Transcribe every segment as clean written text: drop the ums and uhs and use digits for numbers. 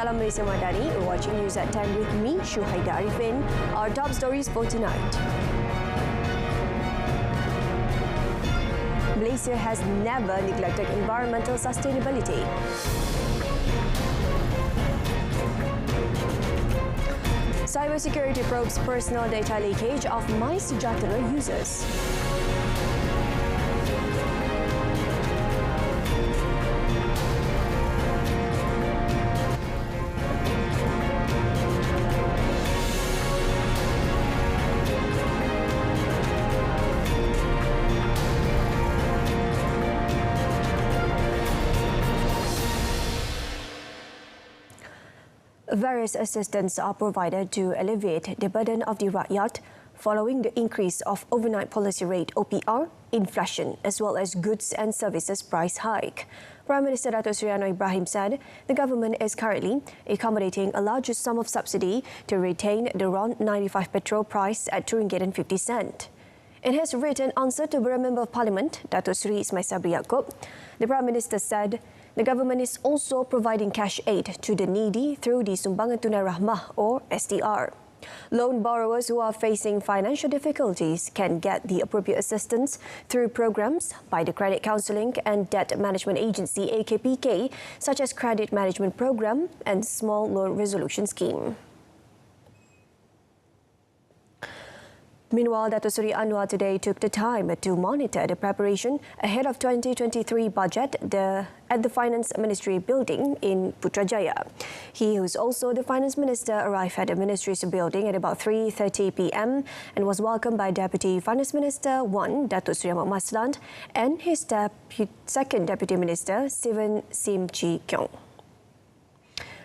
Salam Malaysia Madani. You're watching News at 10 with me, Shuhaida Arifin. Our top stories for tonight. Malaysia has never neglected environmental sustainability. Cybersecurity probes personal data leakage of MySejahtera users. Various assistance are provided to alleviate the burden of the rakyat following the increase of overnight policy rate OPR, inflation as well as goods and services price hike. Prime Minister Datuk Seri Anwar Ibrahim said the government is currently accommodating a larger sum of subsidy to retain the RON 95 petrol price at RM2.50. In his written answer to a Member of Parliament, Datuk Seri Ismail Sabri Yaakob, the Prime Minister said the government is also providing cash aid to the needy through the Sumbangan Tunai Rahmah or STR. Loan borrowers who are facing financial difficulties can get the appropriate assistance through programs by the Credit Counselling and Debt Management Agency AKPK, such as Credit Management Program and Small Loan Resolution Scheme. Meanwhile, Datuk Seri Anwar today took the time to monitor the preparation ahead of 2023 budget at the Finance Ministry building in Putrajaya. He, who is also the Finance Minister, arrived at the Ministry's building at about 3:30 p.m. and was welcomed by Deputy Finance Minister 1, Datuk Seri Ahmad Maslan, and his second Deputy Minister, Sivan Sim Chi Kyong.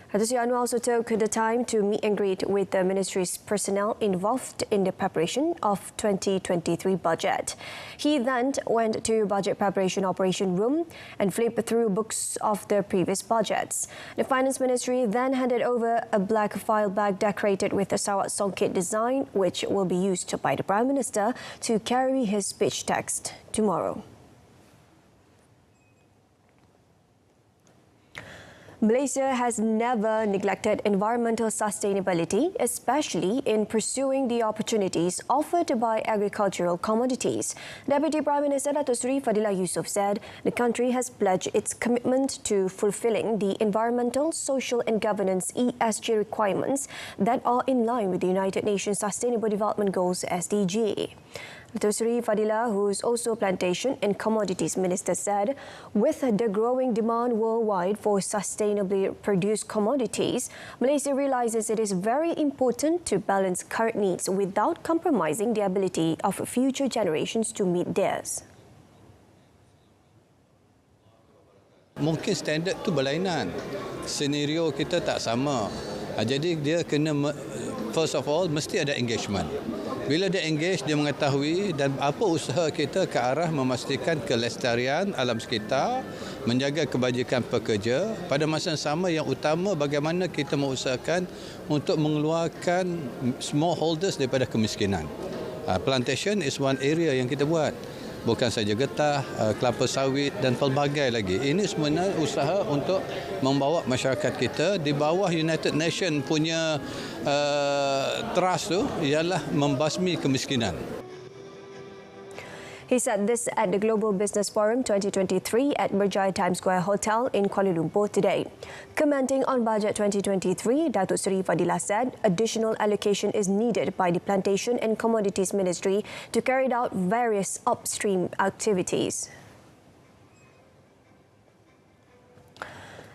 Datuk Seri Anwar also took the time to meet and greet with the ministry's personnel involved in the preparation of 2023 budget. He then went to Budget Preparation Operation Room and flipped through books of the previous budgets. The Finance Ministry then handed over a black file bag decorated with a Sarawak Songket design, which will be used by the Prime Minister to carry his speech text tomorrow. Malaysia has never neglected environmental sustainability, especially in pursuing the opportunities offered by agricultural commodities. Deputy Prime Minister Datuk Seri Fadilah Yusof said the country has pledged its commitment to fulfilling the environmental, social and governance ESG requirements that are in line with the United Nations Sustainable Development Goals SDG. Datuk Seri Fadilah, who is also Plantation and Commodities Minister, said, with the growing demand worldwide for sustainably produced commodities, Malaysia realises it is very important to balance current needs without compromising the ability of future generations to meet theirs. Mungkin standard tu berlainan. Senario kita tak sama. Jadi dia kena, first of all, mesti ada engagement. Bila dia engage, dia mengetahui dan apa usaha kita ke arah memastikan kelestarian alam sekitar, menjaga kebajikan pekerja. Pada masa yang sama, yang utama bagaimana kita mengusahakan untuk mengeluarkan smallholders daripada kemiskinan. Plantation is one area yang kita buat. Bukan saja getah, kelapa sawit dan pelbagai lagi. Ini sebenarnya usaha untuk membawa masyarakat kita di bawah United Nations punya trust tu ialah membasmi kemiskinan. He said this at the Global Business Forum 2023 at Berjaya Times Square Hotel in Kuala Lumpur today. Commenting on Budget 2023, Datuk Seri Fadilah said additional allocation is needed by the Plantation and Commodities Ministry to carry out various upstream activities.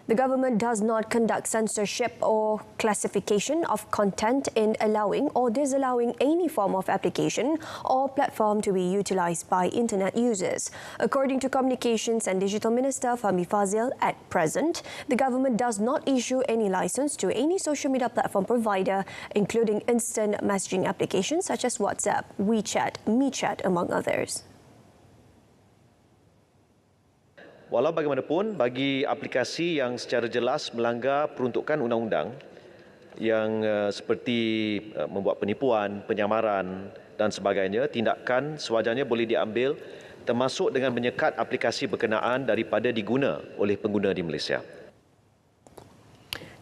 The government does not conduct censorship or classification of content in allowing or disallowing any form of application or platform to be utilised by internet users. According to Communications and Digital Minister Fahmi Fazil, at present, the government does not issue any licence to any social media platform provider, including instant messaging applications such as WhatsApp, WeChat, MeChat, among others. Walau bagaimanapun, bagi aplikasi yang secara jelas melanggar peruntukan undang-undang yang seperti membuat penipuan, penyamaran dan sebagainya, tindakan sewajarnya boleh diambil termasuk dengan menyekat aplikasi berkenaan daripada diguna oleh pengguna di Malaysia.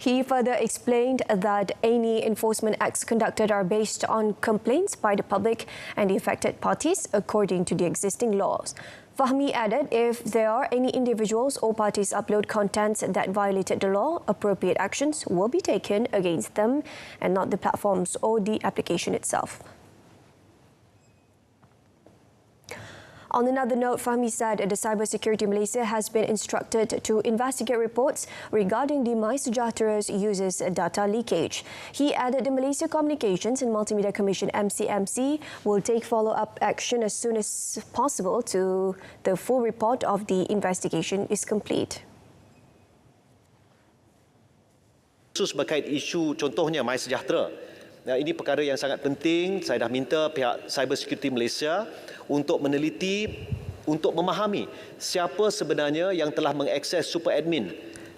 He further explained that any enforcement acts conducted are based on complaints by the public and the affected parties according to the existing laws. Fahmi added if there are any individuals or parties upload contents that violated the law, appropriate actions will be taken against them and not the platforms or the application itself. On another note, Fahmi said the Cybersecurity Malaysia has been instructed to investigate reports regarding the MySejahtera's users' data leakage. He added the Malaysia Communications and Multimedia Commission MCMC will take follow-up action as soon as possible to the full report of the investigation is complete. Khusus berkait isu contohnya MySejahtera. Ini perkara yang sangat penting. Saya dah minta pihak Cybersecurity Malaysia untuk meneliti, untuk memahami siapa sebenarnya yang telah mengakses super admin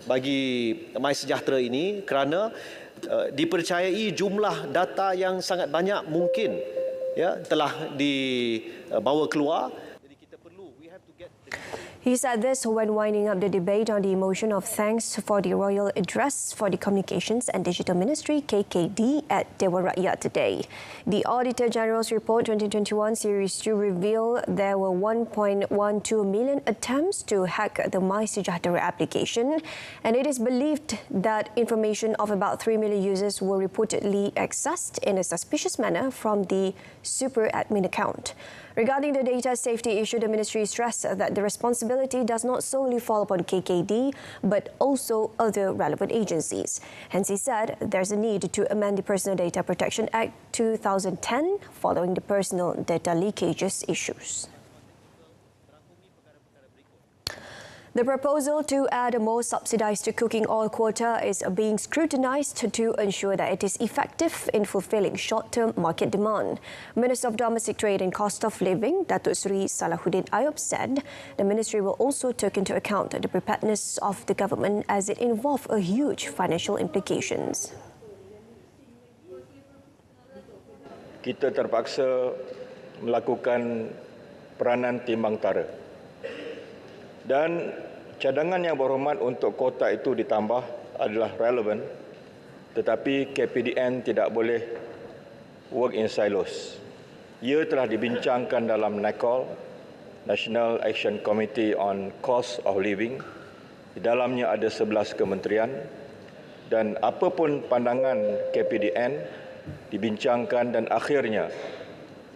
bagi MySejahtera ini kerana dipercayai jumlah data yang sangat banyak mungkin telah dibawa keluar. Jadi kita perlu, we have to get. He said this when winding up the debate on the motion of thanks for the royal address for the Communications and Digital Ministry KKD at Dewan Rakyat today. The Auditor General's Report 2021 Series 2 revealed there were 1.12 million attempts to hack the MySejahtera application, and it is believed that information of about 3 million users were reportedly accessed in a suspicious manner from the super admin account. Regarding the data safety issue, the ministry stressed that the responsibility does not solely fall upon KKD, but also other relevant agencies. Hence, he said there's a need to amend the Personal Data Protection Act 2010 following the personal data leakages issues. The proposal to add a more subsidised cooking oil quota is being scrutinised to ensure that it is effective in fulfilling short-term market demand. Minister of Domestic Trade and Cost of Living, Datuk Seri Salahuddin Ayub, said the ministry will also take into account the preparedness of the government as it involves a huge financial implications. Kita terpaksa melakukan peranan timbang tara. Dan cadangan yang berhormat untuk kota itu ditambah adalah relevan, tetapi KPDN tidak boleh work in silos. Ia telah dibincangkan dalam NACOL, National Action Committee on Cost of Living. Di dalamnya ada 11 kementerian dan apapun pandangan KPDN dibincangkan dan akhirnya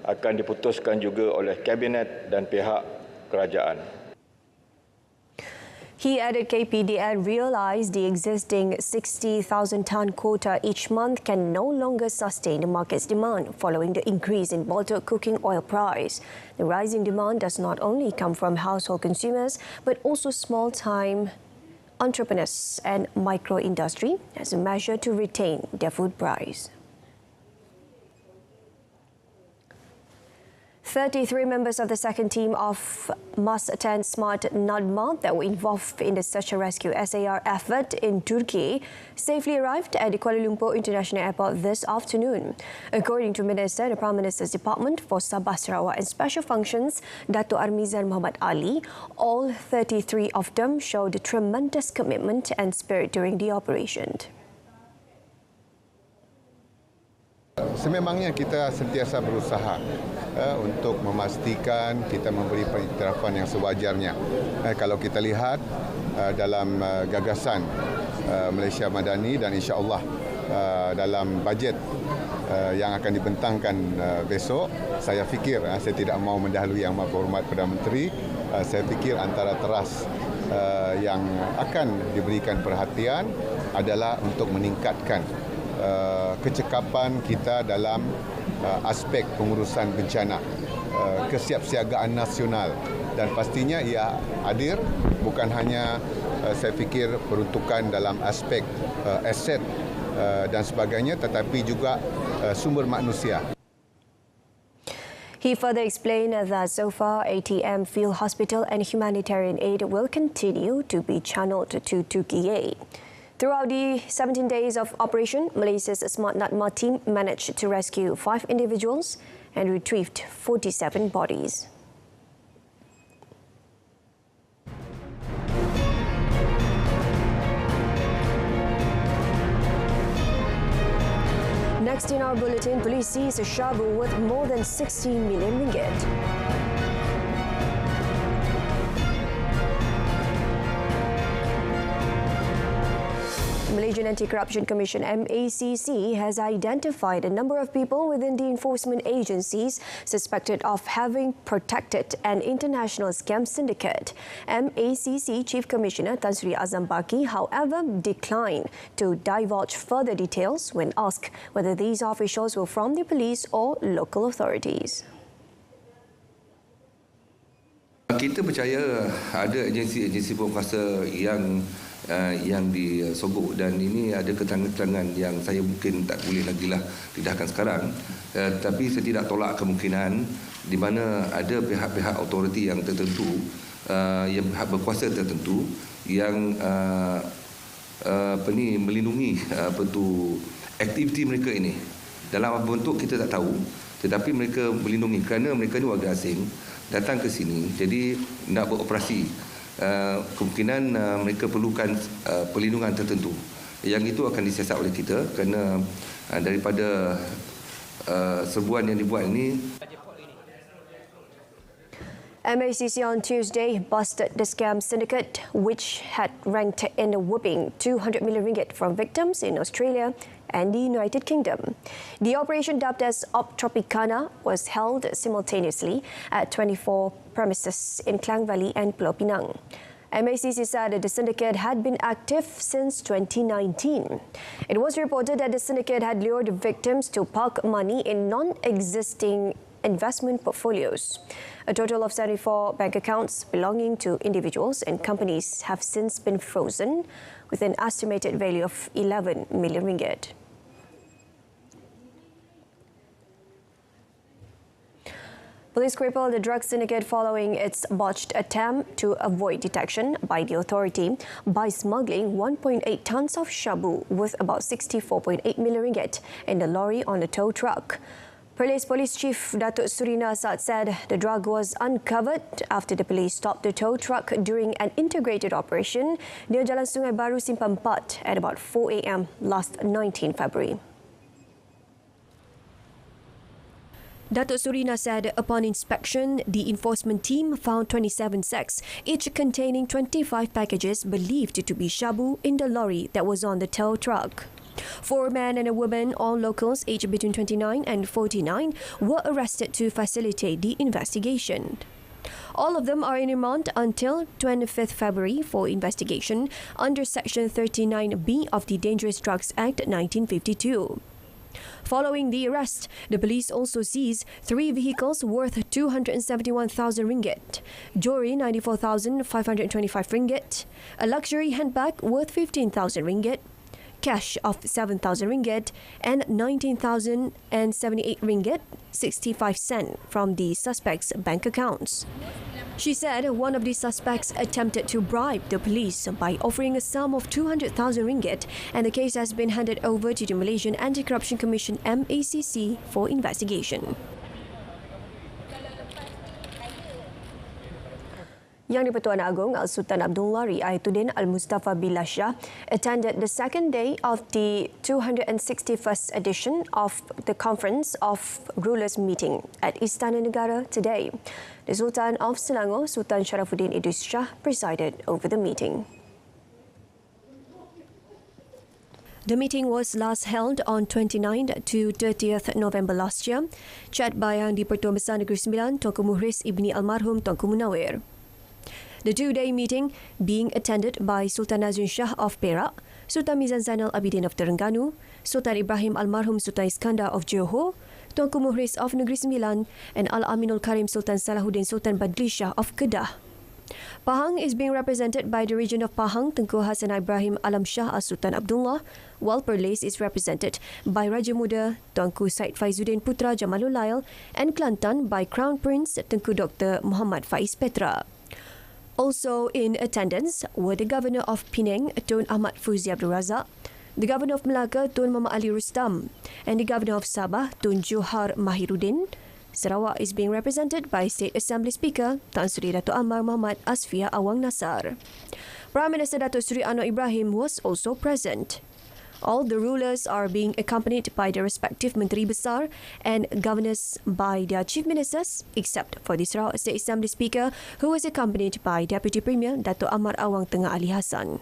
akan diputuskan juga oleh Kabinet dan pihak kerajaan. He added KPDN realised the existing 60,000-tonne quota each month can no longer sustain the market's demand following the increase in bottled cooking oil price. The rising demand does not only come from household consumers but also small-time entrepreneurs and micro-industry as a measure to retain their food price. 33 members of the second team of Must 10 Smart Nadma that were involved in the search and rescue SAR effort in Turkey safely arrived at the Kuala Lumpur International Airport this afternoon. According to Minister, the Prime Minister's Department for Sabah, Sarawak and Special Functions, Dato' Armizan Muhammad Ali, all 33 of them showed tremendous commitment and spirit during the operation. Sememangnya kita sentiasa berusaha untuk memastikan kita memberi pengiktirafan yang sewajarnya. Kalau kita lihat dalam gagasan Malaysia Madani dan insya-Allah dalam bajet yang akan dibentangkan besok, saya fikir, saya tidak mau mendahului Yang Maha Berhormat Perdana Menteri, saya fikir antara teras yang akan diberikan perhatian adalah untuk meningkatkan kecekapan kita dalam aspek pengurusan bencana, kesiapsiagaan nasional, dan pastinya ia hadir bukan hanya saya fikir peruntukan dalam aspek aset dan sebagainya, tetapi juga sumber manusia. He further explained that so far ATM, field hospital and humanitarian aid will continue to be channeled to Turkey. Throughout the 17 days of operation, Malaysia's Smart Nadma team managed to rescue 5 individuals and retrieved 47 bodies. our bulletin, police seize a shabu worth more than 16 million ringgit. Malaysian Anti-Corruption Commission MACC has identified a number of people within the enforcement agencies suspected of having protected an international scam syndicate. MACC Chief Commissioner Tan Sri Azam Baki, however, declined to divulge further details when asked whether these officials were from the police or local authorities. Kita percaya ada agensi-agensi berkuasa yang disogok, dan ini ada keterangan-keterangan yang saya mungkin tak boleh lagi lah didahkan sekarang, tapi saya tidak tolak kemungkinan di mana ada pihak-pihak autoriti yang tertentu, yang pihak berkuasa tertentu yang melindungi aktiviti mereka ini. Dalam apa bentuk kita tak tahu, tetapi mereka melindungi kerana mereka ni warga asing datang ke sini, jadi nak beroperasi. Kemungkinan mereka perlukan perlindungan tertentu. Yang itu akan disiasat oleh kita kerana daripada serbuan yang dibuat ini. MACC on Tuesday busted the scam syndicate, which had ranked in a whopping 200 million ringgit from victims in Australia and the United Kingdom. The operation, dubbed as Op Tropicana, was held simultaneously at 24 premises in Klang Valley and Pulau Pinang. MACC said that the syndicate had been active since 2019. It was reported that the syndicate had lured victims to park money in non-existing investment portfolios. A total of 74 bank accounts belonging to individuals and companies have since been frozen, with an estimated value of 11 million ringgit. Police crippled the drug syndicate following its botched attempt to avoid detection by the authority by smuggling 1.8 tons of shabu worth about 64.8 million ringgit in the lorry on a tow truck. Perlis Police Chief Datuk Surina Asad said the drug was uncovered after the police stopped the tow truck during an integrated operation near Jalan Sungai Baru Simpang 4 at about 4 a.m. last 19 February. Datuk Surina said upon inspection, the enforcement team found 27 sacks, each containing 25 packages believed to be shabu in the lorry that was on the tow truck. 4 men and a woman, all locals aged between 29 and 49, were arrested to facilitate the investigation. All of them are in remand until 25th February for investigation under Section 39B of the Dangerous Drugs Act 1952. Following the arrest, the police also seized 3 vehicles worth 271,000 ringgit, jewelry 94,525 ringgit, a luxury handbag worth 15,000 ringgit, cash of 7,000 ringgit and 19,078 ringgit 65 cents from the suspects' bank accounts. She said one of the suspects attempted to bribe the police by offering a sum of 200,000 ringgit, and the case has been handed over to the Malaysian Anti-Corruption Commission MACC for investigation. Yang di-Pertuan Agong Sultan Abdul Lari Aituddin Al-Mustafa Billah Shah attended the second day of the 261st edition of the Conference of Rulers meeting at Istana Negara today. The Sultan of Selangor, Sultan Sharafuddin Idris Shah, presided over the meeting. The meeting was last held on 29th to 30th November last year, chaired by Yang di-Pertuan Besar Negeri Sembilan, Tunku Muhriz Ibni Almarhum Tunku Munawir. The 2-day meeting being attended by Sultan Nazrin Shah of Perak, Sultan Mizan Zainal Abidin of Terengganu, Sultan Ibrahim Almarhum Sultan Iskandar of Johor, Tunku Muhriz of Negeri Sembilan, and Al-Aminul Karim Sultan Salahuddin Sultan Badli Shah of Kedah. Pahang is being represented by the region of Pahang, Tengku Hasan Ibrahim Alam Shah Sultan Abdullah, while Perlis is represented by Raja Muda Tunku Said Faizuddin Putra Jamalul Lail, and Kelantan by Crown Prince Tengku Dr. Muhammad Faiz Petra. Also in attendance were the Governor of Penang, Tun Ahmad Fuzi Abdul Razak, the Governor of Melaka, Tun Muhammad Ali Rustam, and the Governor of Sabah, Tun Johar Mahiruddin. Sarawak is being represented by State Assembly Speaker Tan Sri Dato' Ammar Muhammad Asfia Awang Nasar. Prime Minister Dato' Sri Anwar Ibrahim was also present. All the rulers are being accompanied by their respective Menteri Besar and governors by their chief ministers, except for the Sarawak State Assembly Speaker, who was accompanied by Deputy Premier Dato' Ahmad Awang Tengah Ali Hassan.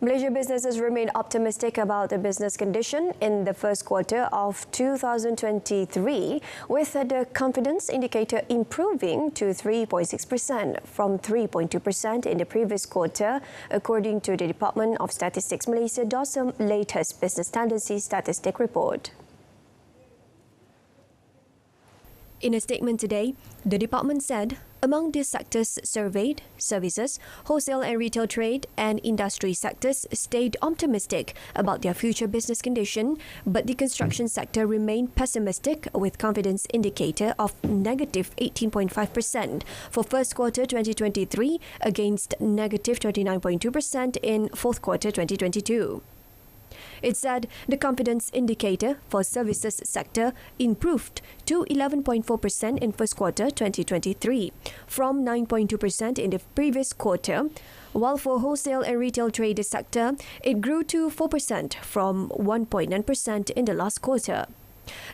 Malaysia businesses remain optimistic about the business condition in the first quarter of 2023, with the confidence indicator improving to 3.6% from 3.2% in the previous quarter, according to the Department of Statistics Malaysia DOSM latest business tendency statistic report. In a statement today, the department said, among the sectors surveyed, services, wholesale and retail trade and industry sectors stayed optimistic about their future business condition, but the construction sector remained pessimistic with confidence indicator of negative 18.5% for first quarter 2023 against negative 29.2% in fourth quarter 2022. It said the confidence indicator for services sector improved to 11.4% in first quarter 2023 from 9.2% in the previous quarter, while for wholesale and retail trade sector, it grew to 4% from 1.9% in the last quarter.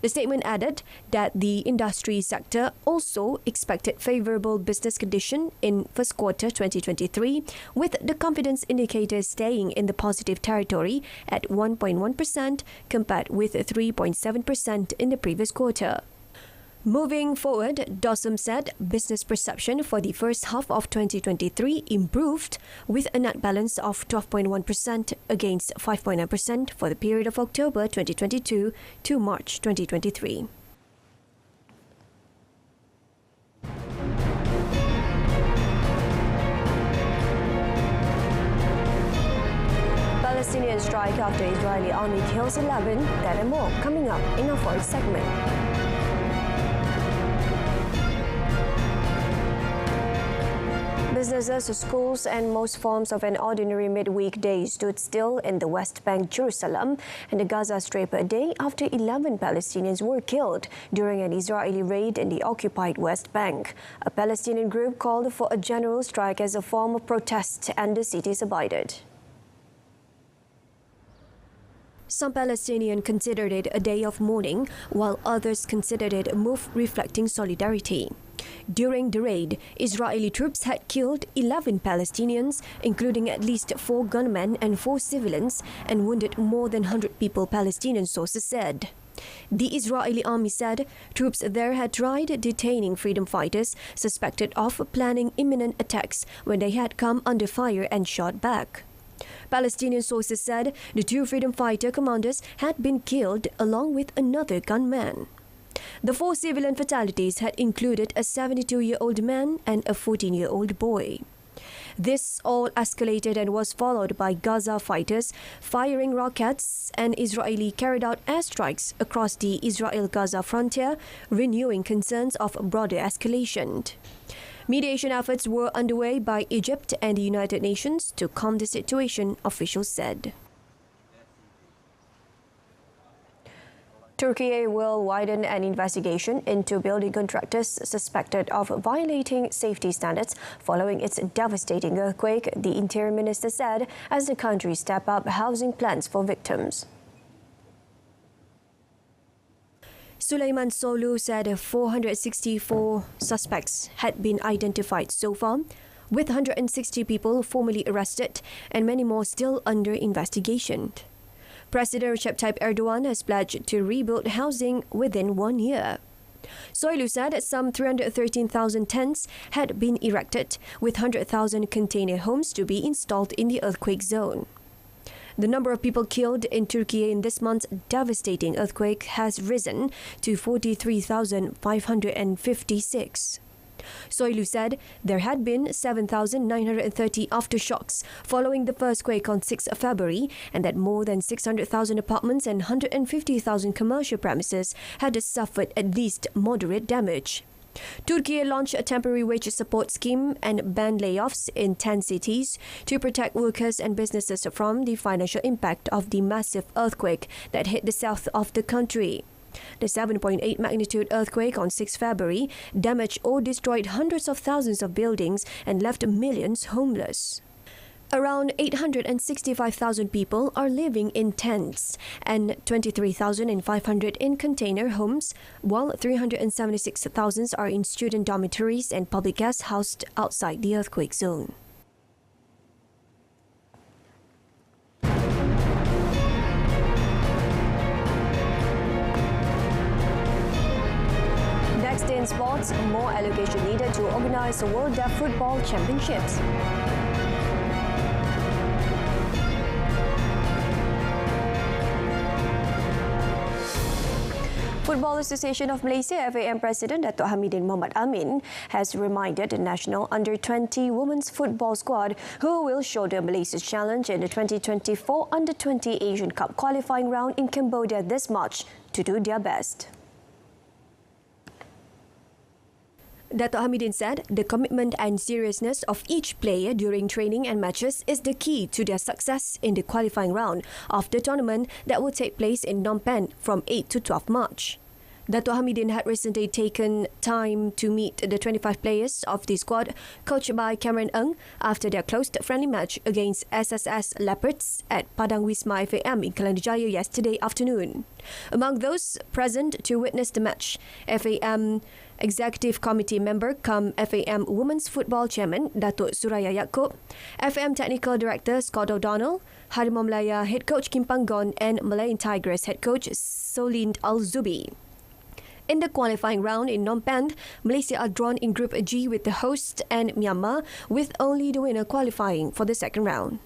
The statement added that the industry sector also expected favourable business condition in first quarter 2023, with the confidence indicator staying in the positive territory at 1.1% compared with 3.7% in the previous quarter. Moving forward, DOSM said business perception for the first half of 2023 improved with a net balance of 12.1% against 5.9% for the period of October 2022 to March 2023. Palestinian strike after Israeli army kills 11, that and more coming up in our fourth segment. Businesses, schools and most forms of an ordinary midweek day stood still in the West Bank, Jerusalem, and the Gaza Strip a day after 11 Palestinians were killed during an Israeli raid in the occupied West Bank. A Palestinian group called for a general strike as a form of protest, and the cities abided. Some Palestinians considered it a day of mourning, while others considered it a move reflecting solidarity. During the raid, Israeli troops had killed 11 Palestinians, including at least 4 gunmen and 4 civilians, and wounded more than 100 people, Palestinian sources said. The Israeli army said troops there had tried detaining freedom fighters suspected of planning imminent attacks when they had come under fire and shot back. Palestinian sources said the 2 freedom fighter commanders had been killed along with another gunman. The 4 civilian fatalities had included a 72-year-old man and a 14-year-old boy. This all escalated and was followed by Gaza fighters firing rockets, and Israeli carried out airstrikes across the Israel-Gaza frontier, renewing concerns of broader escalation. Mediation efforts were underway by Egypt and the United Nations to calm the situation, officials said. Turkey will widen an investigation into building contractors suspected of violating safety standards following its devastating earthquake, the Interior Minister said, as the country steps up housing plans for victims. Sulaiman Solu said 464 suspects had been identified so far, with 160 people formally arrested and many more still under investigation. President Recep Tayyip Erdogan has pledged to rebuild housing within 1 year. Soilu said some 313,000 tents had been erected, with 100,000 container homes to be installed in the earthquake zone. The number of people killed in Turkey in this month's devastating earthquake has risen to 43,556. Soilu said there had been 7,930 aftershocks following the first quake on 6 February, and that more than 600,000 apartments and 150,000 commercial premises had suffered at least moderate damage. Turkey launched a temporary wage support scheme and banned layoffs in 10 cities to protect workers and businesses from the financial impact of the massive earthquake that hit the south of the country. The 7.8 magnitude earthquake on 6 February damaged or destroyed hundreds of thousands of buildings and left millions homeless. Around 865,000 people are living in tents and 23,500 in container homes, while 376,000 are in student dormitories and public guest housed outside the earthquake zone. Next in sports, more allocation needed to organise the World Deaf Football Championships. Football Association of Malaysia FAM President Datuk Hamidin Mohamad Amin has reminded the national under-20 women's football squad who will shoulder Malaysia's challenge in the 2024 Under-20 Asian Cup qualifying round in Cambodia this March to do their best. Datuk Hamidin said the commitment and seriousness of each player during training and matches is the key to their success in the qualifying round of the tournament that will take place in Phnom Penh from 8 to 12 March. Datuk Hamidin had recently taken time to meet the 25 players of the squad coached by Cameron Ng after their close friendly match against SSS Leopards at Padang Wisma FAM in Kelana Jaya yesterday afternoon. Among those present to witness the match, FAM Executive Committee member cum FAM Women's Football Chairman Datuk Suraya Yaakob, FAM Technical Director Scott O'Donnell, Harimau Malaya Head Coach Kim Panggon and Malayan Tigers Head Coach Solind Al-Zubi. In the qualifying round in Phnom Penh, Malaysia are drawn in Group G with the host and Myanmar, with only the winner qualifying for the second round.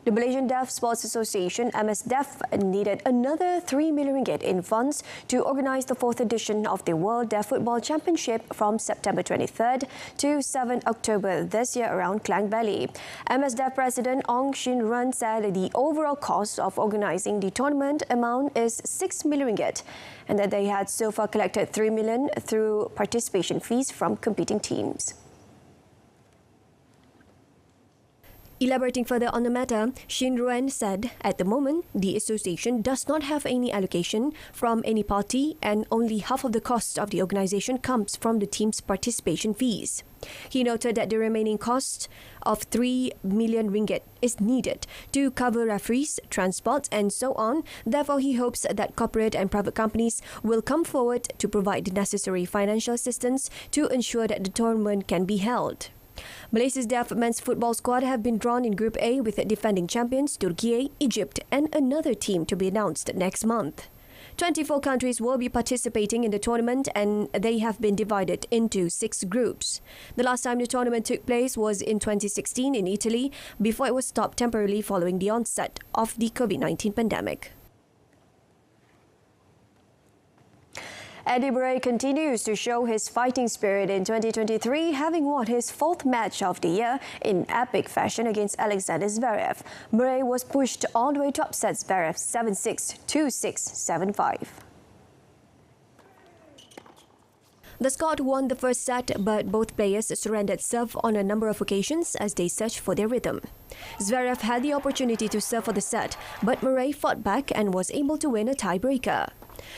The Malaysian Deaf Sports Association, MSDEF, needed another 3 million ringgit in funds to organise the 4th edition of the World Deaf Football Championship from September 23rd to 7 October this year around Klang Valley. MSDEF President Ong Shin Run said the overall cost of organising the tournament amount is 6 million ringgit and that they had so far collected 3 million through participation fees from competing teams. Elaborating further on the matter, Shin Ruan said at the moment, the association does not have any allocation from any party and only half of the cost of the organisation comes from the team's participation fees. He noted that the remaining cost of 3 million ringgit is needed to cover referees, transport and so on. Therefore, he hopes that corporate and private companies will come forward to provide the necessary financial assistance to ensure that the tournament can be held. Malaysia's Deaf men's football squad have been drawn in Group A with defending champions Turkey, Egypt and another team to be announced next month. 24 countries will be participating in the tournament and they have been divided into 6 groups. The last time the tournament took place was in 2016 in Italy before it was stopped temporarily following the onset of the COVID-19 pandemic. Andy Murray continues to show his fighting spirit in 2023, having won his 4th match of the year in epic fashion against Alexander Zverev. Murray was pushed all the way to upset Zverev 7-6, 2-6, 7-5. The Scot won the first set, but both players surrendered serve on a number of occasions as they searched for their rhythm. Zverev had the opportunity to serve for the set, but Murray fought back and was able to win a tiebreaker.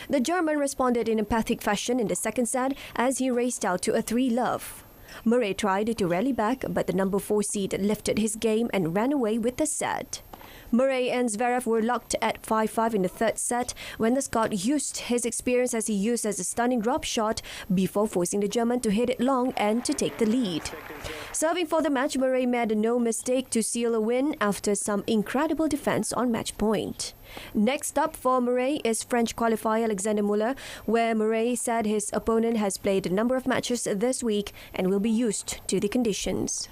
The German responded in emphatic fashion in the second set as he raced out to a 3-love. Murray tried to rally back, but the number 4 seed lifted his game and ran away with the set. Murray and Zverev were locked at 5-5 in the third set when the Scot used his experience as he used as a stunning drop shot before forcing the German to hit it long and to take the lead. Serving for the match, Murray made no mistake to seal a win after some incredible defence on match point. Next up for Murray is French qualifier Alexander Muller, where Murray said his opponent has played a number of matches this week and will be used to the conditions.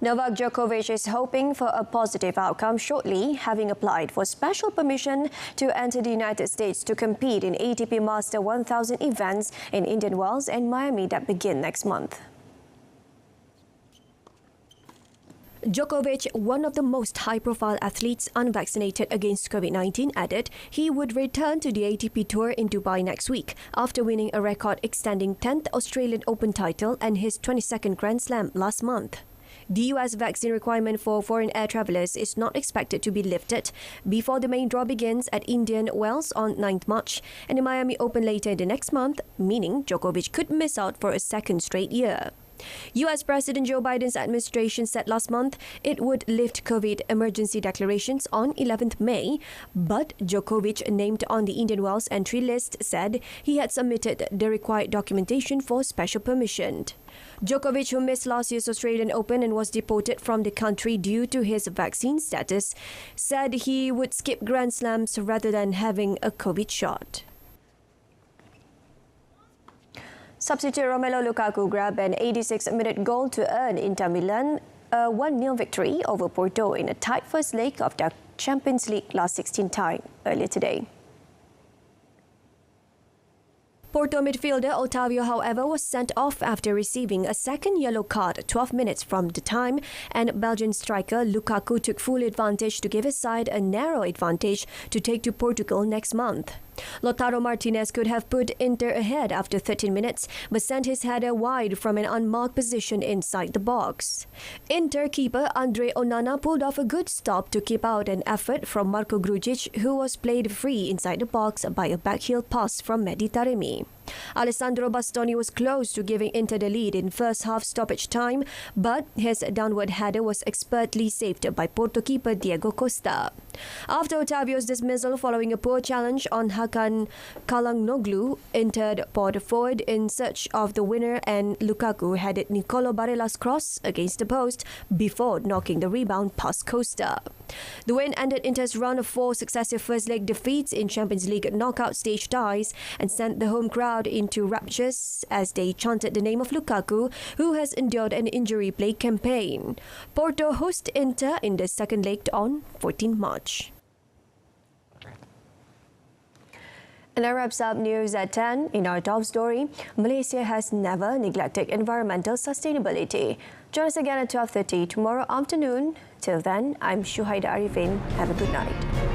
Novak Djokovic is hoping for a positive outcome shortly, having applied for special permission to enter the United States to compete in ATP Master 1000 events in Indian Wells and Miami that begin next month. Djokovic, one of the most high-profile athletes unvaccinated against COVID-19, added he would return to the ATP Tour in Dubai next week after winning a record-extending 10th Australian Open title and his 22nd Grand Slam last month. The US vaccine requirement for foreign air travellers is not expected to be lifted before the main draw begins at Indian Wells on 9th March and the Miami Open later the next month, meaning Djokovic could miss out for a second straight year. US President Joe Biden's administration said last month it would lift COVID emergency declarations on 11th May, but Djokovic, named on the Indian Wells entry list, said he had submitted the required documentation for special permission. Djokovic, who missed last year's Australian Open and was deported from the country due to his vaccine status, said he would skip Grand Slams rather than having a COVID shot. Substitute Romelu Lukaku grabbed an 86-minute goal to earn Inter Milan a 1-0 victory over Porto in a tight first leg of the Champions League last 16 tie earlier today. Porto midfielder Otavio, however, was sent off after receiving a second yellow card 12 minutes from the time, and Belgian striker Lukaku took full advantage to give his side a narrow advantage to take to Portugal next month. Lautaro Martinez could have put Inter ahead after 13 minutes, but sent his header wide from an unmarked position inside the box. Inter keeper Andre Onana pulled off a good stop to keep out an effort from Marko Grujic, who was played free inside the box by a backheel pass from Mehdi Taremi. Alessandro Bastoni was close to giving Inter the lead in first half stoppage time, but his downward header was expertly saved by Porto keeper Diego Costa. After Otavio's dismissal following a poor challenge on Hakan Calhanoglu, Inter poured forward in search of the winner, and Lukaku headed Nicolo Barella's cross against the post before knocking the rebound past Costa. The win ended Inter's run of 4 successive first-leg defeats in Champions League knockout stage ties and sent the home crowd into raptures as they chanted the name of Lukaku, who has endured an injury-plagued campaign. Porto host Inter in the second leg on 14 March. And that wraps up news at 10. In our top story, Malaysia has never neglected environmental sustainability. Join us again at 12:30 tomorrow afternoon. Till then, I'm Shuhaida Arifin. Have a good night.